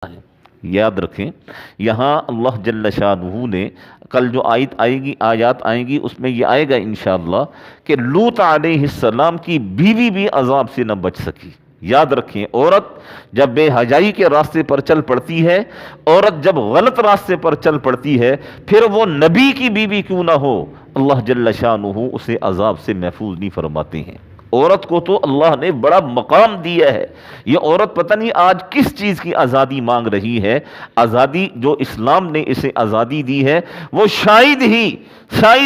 ہے۔ یاد رکھیں، یہاں اللہ جل شانہ نے کل جو آیات آئیں گی اس میں یہ آئے گا انشاءاللہ کہ لوط علیہ السلام کی بیوی بھی عذاب سے نہ بچ سکی۔ یاد رکھیں، عورت جب بے حیائی کے راستے پر چل پڑتی ہے، عورت جب غلط راستے پر چل پڑتی ہے، پھر وہ نبی کی بیوی کیوں نہ ہو، اللہ جل شانہ اسے عذاب سے محفوظ نہیں فرماتے ہیں۔ عورت کو تو اللہ نے بڑا مقام دیا ہے۔ یہ عورت پتہ نہیں آج کس چیز کی آزادی مانگ رہی ہے۔ آزادی جو اسلام نے اسے آزادی دی ہے، وہ شاید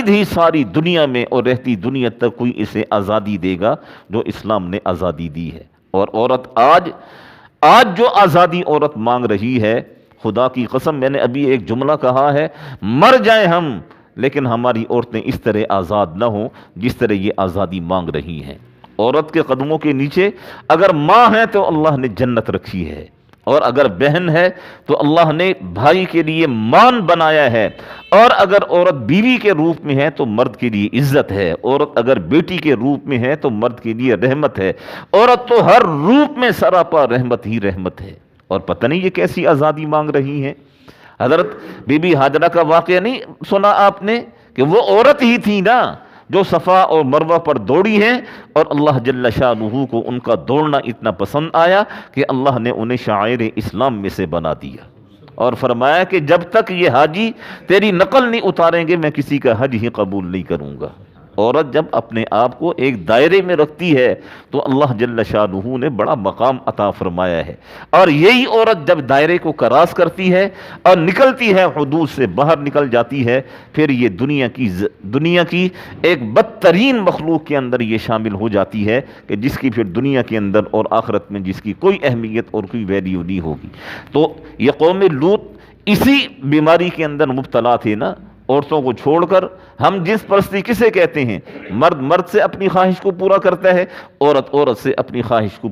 ہی ساری دنیا میں اور رہتی دنیا تک کوئی اسے آزادی دے گا جو اسلام نے آزادی دی ہے۔ اور عورت آج جو آزادی عورت مانگ رہی ہے، خدا کی قسم میں نے ابھی ایک جملہ کہا ہے، مر جائیں ہم لیکن ہماری عورتیں اس طرح آزاد نہ ہوں جس طرح یہ آزادی مانگ رہی ہیں۔ عورت کے قدموں کے نیچے اگر ماں ہے تو اللہ نے جنت رکھی ہے، اور اگر بہن ہے تو اللہ نے بھائی کے لیے مان بنایا ہے، اور اگر عورت بیوی کے روپ میں ہے تو مرد کے لیے عزت ہے، عورت اگر بیٹی کے روپ میں ہے تو مرد کے لیے رحمت ہے، عورت تو ہر روپ میں سراپا رحمت ہی رحمت ہے۔ اور پتہ نہیں یہ کیسی آزادی مانگ رہی ہیں۔ حضرت بی بی ہاجرہ کا واقعہ نہیں سنا آپ نے کہ وہ عورت ہی تھی نا جو صفا اور مروہ پر دوڑی ہیں، اور اللہ جل شانہ کو ان کا دوڑنا اتنا پسند آیا کہ اللہ نے انہیں شاعر اسلام میں سے بنا دیا، اور فرمایا کہ جب تک یہ حاجی تیری نقل نہیں اتاریں گے میں کسی کا حج ہی قبول نہیں کروں گا۔ عورت جب اپنے آپ کو ایک دائرے میں رکھتی ہے تو اللہ جل شانہ نے بڑا مقام عطا فرمایا ہے، اور یہی عورت جب دائرے کو کراس کرتی ہے اور نکلتی ہے، حدود سے باہر نکل جاتی ہے، پھر یہ دنیا کی ایک بدترین مخلوق کے اندر یہ شامل ہو جاتی ہے کہ جس کی پھر دنیا کے اندر اور آخرت میں جس کی کوئی اہمیت اور کوئی ویلیو نہیں ہوگی۔ تو یہ قوم لوط اسی بیماری کے اندر مبتلا تھے نا، عورتوں کو چھوڑ کر ہم جنس پرستی کسے کہتے ہیں؟ مرد سے اپنی خواہش کو پورا کرتا ہے، عورت سے اپنی خواہش کو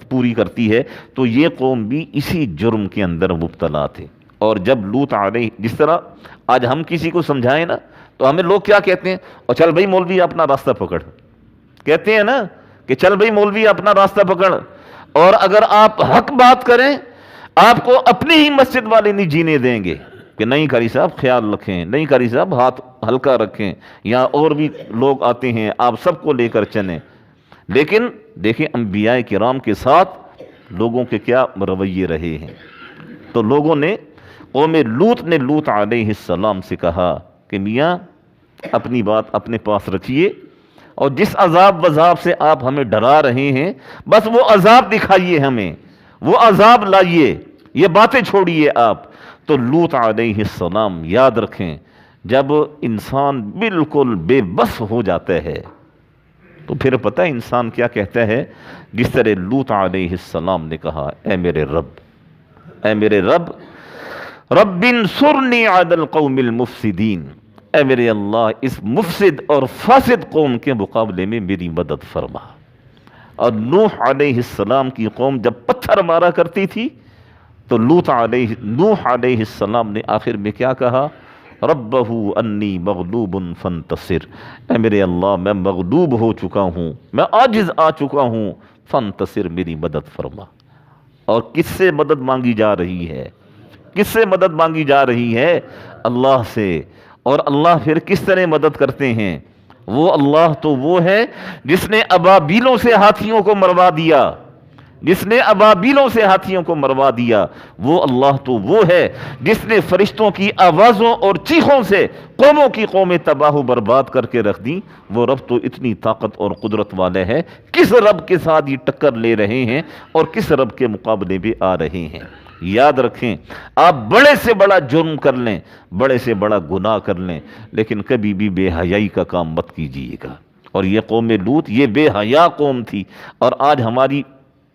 پوری کرتی ہے۔ تو یہ قوم بھی اسی جرم کے اندر مبتلا تھے۔ اور جب لوط علیہ، جس طرح آج ہم کسی کو سمجھائیں نا تو ہمیں لوگ کیا کہتے ہیں؟ اور چل بھائی مولوی اپنا راستہ پکڑ، کہتے ہیں نا کہ چل بھائی مولوی اپنا راستہ پکڑ، اور اگر آپ حق بات کریں آپ کو اپنی ہی مسجد والے نہیں جینے دیں گے کہ نہیں قاری صاحب خیال رکھیں، نہیں قاری صاحب ہاتھ ہلکا رکھیں، یا اور بھی لوگ آتے ہیں آپ سب کو لے کر چلیں۔ لیکن دیکھیں انبیاء کرام کے ساتھ لوگوں کے کیا رویے رہے ہیں۔ تو لوگوں نے، قوم لوط نے لوط علیہ السلام سے کہا کہ میاں اپنی بات اپنے پاس رکھیے، اور جس عذاب وذاب سے آپ ہمیں ڈرا رہے ہیں بس وہ عذاب دکھائیے ہمیں، وہ عذاب لائیے، یہ باتیں چھوڑیے آپ۔ تو لوط علیہ السلام، یاد رکھیں، جب انسان بالکل بے بس ہو جاتا ہے تو پھر پتہ انسان کیا کہتا ہے؟ جس طرح لوط علیہ السلام نے کہا، اے میرے رب رب انصرنی علی القوم المفسدین، اے میرے اللہ اس مفسد اور فاسد قوم کے مقابلے میں میری مدد فرما۔ اور نوح علیہ السلام کی قوم جب پتھر مارا کرتی تھی تو نوح علیہ السلام نے آخر میں کیا کہا؟ ربہ انی مغلوب فانتصر، اے میرے اللہ میں مغلوب ہو چکا ہوں، میں عاجز آ چکا ہوں، فانتصر میری مدد فرما۔ اور کس سے مدد مانگی جا رہی ہے؟ کس سے مدد مانگی جا رہی ہے؟ اللہ سے۔ اور اللہ پھر کس طرح مدد کرتے ہیں؟ وہ اللہ تو وہ ہے جس نے ابابیلوں سے ہاتھیوں کو مروا دیا، وہ اللہ تو وہ ہے جس نے فرشتوں کی آوازوں اور چیخوں سے قوموں کی قومیں تباہ و برباد کر کے رکھ دیں۔ وہ رب تو اتنی طاقت اور قدرت والے ہے، کس رب کے ساتھ یہ ٹکر لے رہے ہیں اور کس رب کے مقابلے بھی آ رہے ہیں۔ یاد رکھیں، آپ بڑے سے بڑا جرم کر لیں، بڑے سے بڑا گناہ کر لیں، لیکن کبھی بھی بے حیائی کا کام مت کیجیے گا۔ اور یہ قوم لوط یہ بے حیا قوم تھی، اور آج ہماری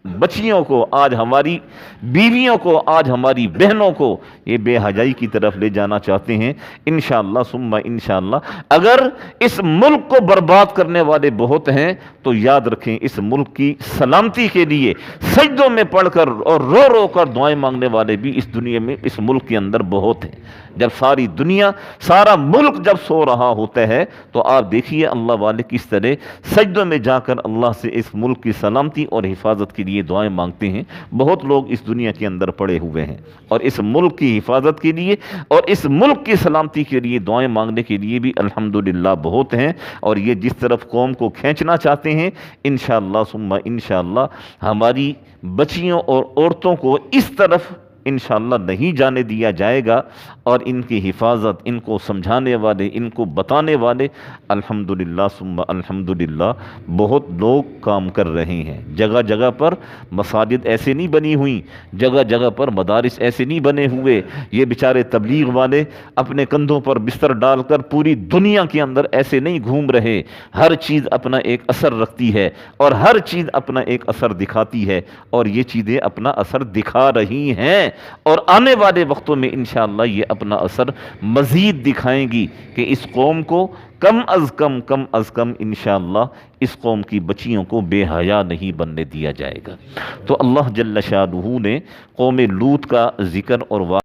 بچیوں کو، آج ہماری بیویوں کو، آج ہماری بہنوں کو یہ بے حیائی کی طرف لے جانا چاہتے ہیں۔ انشاءاللہ ثم انشاءاللہ اگر اس ملک کو برباد کرنے والے بہت ہیں تو یاد رکھیں اس ملک کی سلامتی کے لیے سجدوں میں پڑھ کر اور رو رو کر دعائیں مانگنے والے بھی اس دنیا میں، اس ملک کے اندر بہت ہیں۔ جب ساری دنیا، سارا ملک جب سو رہا ہوتا ہے تو آپ دیکھیے اللہ والے کس طرح سجدوں میں جا کر اللہ سے اس ملک کی سلامتی اور حفاظت کے لیے لیے دعائیں مانگتے ہیں، بہت لوگ اس دنیا کے اندر پڑے ہوئے ہیں، اور اس ملک کی حفاظت کے لیے اور اس ملک کی سلامتی کے لیے دعائیں مانگنے کے لیے بھی الحمدللہ بہت ہیں، اور یہ جس طرف قوم کو کھینچنا چاہتے ہیں، انشاءاللہ ثم انشاءاللہ ہماری بچیوں اور عورتوں کو اس طرف انشاءاللہ نہیں جانے دیا جائے گا، اور ان کی حفاظت، ان کو سمجھانے والے، ان کو بتانے والے الحمدللہ ثم الحمدللہ بہت لوگ کام کر رہے ہیں۔ جگہ جگہ پر مساجد ایسے نہیں بنی ہوئی، جگہ جگہ پر مدارس ایسے نہیں بنے ہوئے، یہ بیچارے تبلیغ والے اپنے کندھوں پر بستر ڈال کر پوری دنیا کے اندر ایسے نہیں گھوم رہے۔ ہر چیز اپنا ایک اثر رکھتی ہے، اور ہر چیز اپنا ایک اثر دکھاتی ہے، اور یہ چیزیں اپنا اثر دکھا رہی ہیں، اور آنے والے وقتوں میں انشاءاللہ یہ اپنا اثر مزید دکھائیں گی کہ اس قوم کو کم از کم انشاءاللہ اس قوم کی بچیوں کو بے حیا نہیں بننے دیا جائے گا۔ تو اللہ جل شانہ نے قوم لوط کا ذکر اور